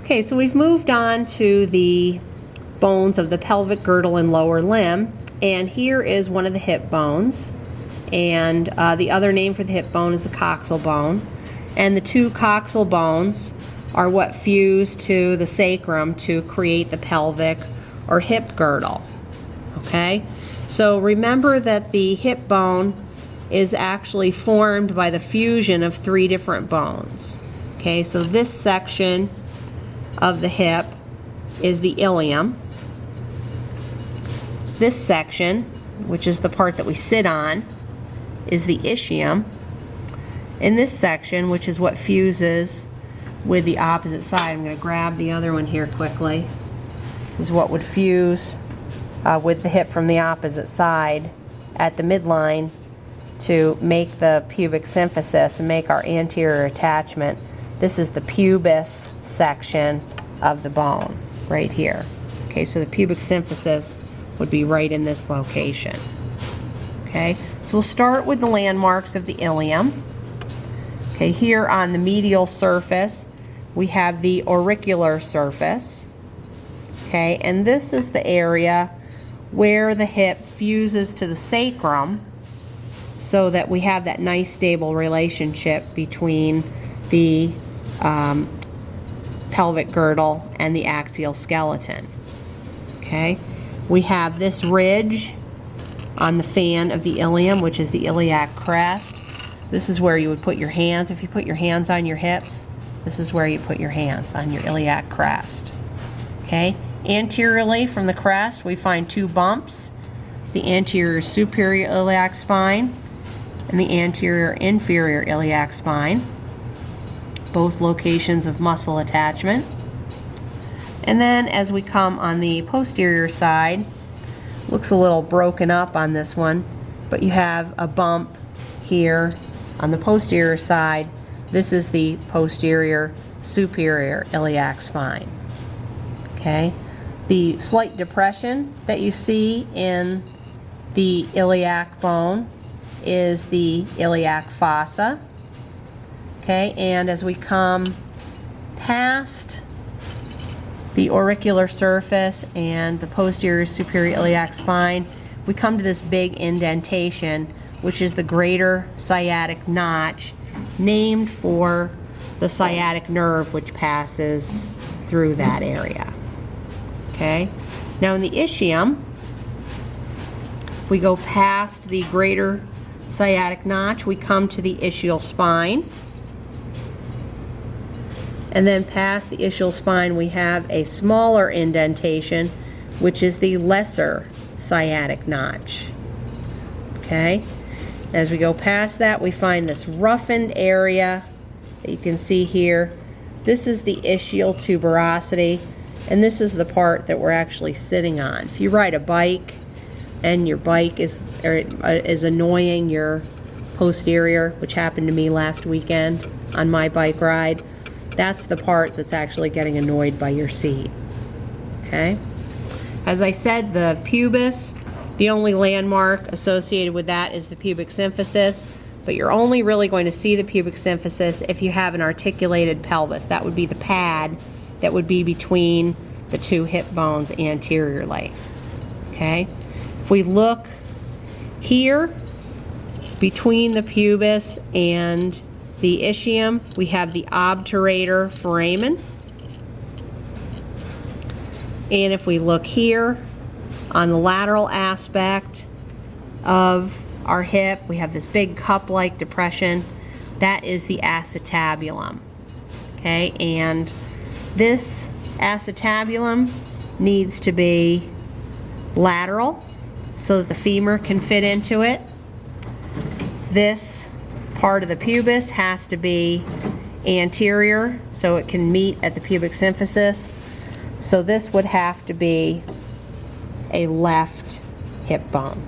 Okay, so we've moved on to the bones of the pelvic girdle and lower limb, and here is one of the hip bones, and the other name for the hip bone is the coxal bone, and the two coxal bones are what fuse to the sacrum to create the pelvic or hip girdle. Okay, so remember that the hip bone is actually formed by the fusion of three different bones. Okay, so this section of the hip is the ilium. This section, which is the part that we sit on, is the ischium. And this section, which is what fuses with the opposite side, I'm going to grab the other one here quickly. This is what would fuse with the hip from the opposite side at the midline to make the pubic symphysis and make our anterior attachment. This is the pubis section of the bone right here. Okay, so the pubic symphysis would be right in this location. Okay, so we'll start with the landmarks of the ilium. Okay, here on the medial surface we have the auricular surface. Okay, and this is the area where the hip fuses to the sacrum so that we have that nice stable relationship between the pelvic girdle and the axial skeleton. Okay, we have this ridge on the fan of the ilium, which is the iliac crest. This is where you would put your hands. If you put your hands on your hips, this is where you put your hands, on your iliac crest. Okay, anteriorly from the crest we find two bumps, the anterior superior iliac spine and the anterior inferior iliac spine, both locations of muscle attachment. And then as we come on the posterior side, looks a little broken up on this one, but you have a bump here on the posterior side. This is the posterior superior iliac spine. Okay, the slight depression that you see in the iliac bone is the iliac fossa. Okay, and as we come past the auricular surface and the posterior superior iliac spine, we come to this big indentation, which is the greater sciatic notch, named for the sciatic nerve which passes through that area. Okay, now in the ischium, if we go past the greater sciatic notch, we come to the ischial spine. And then past the ischial spine we have a smaller indentation, which is the lesser sciatic notch. Okay, as we go past that we find this roughened area that you can see here. This is the ischial tuberosity, and this is the part that we're actually sitting on. If you ride a bike and your bike is annoying your posterior, which happened to me last weekend on my bike ride, that's the part that's actually getting annoyed by your seat. Okay, as I said, the pubis, the only landmark associated with that is the pubic symphysis, but you're only really going to see the pubic symphysis if you have an articulated pelvis. That would be the pad that would be between the two hip bones anteriorly. Okay, if we look here between the pubis and the ischium, we have the obturator foramen. And if we look here on the lateral aspect of our hip, we have this big cup-like depression. That is the acetabulum. Okay, and this acetabulum needs to be lateral so that the femur can fit into it. This part of the pubis has to be anterior so it can meet at the pubic symphysis. So this would have to be a left hip bone.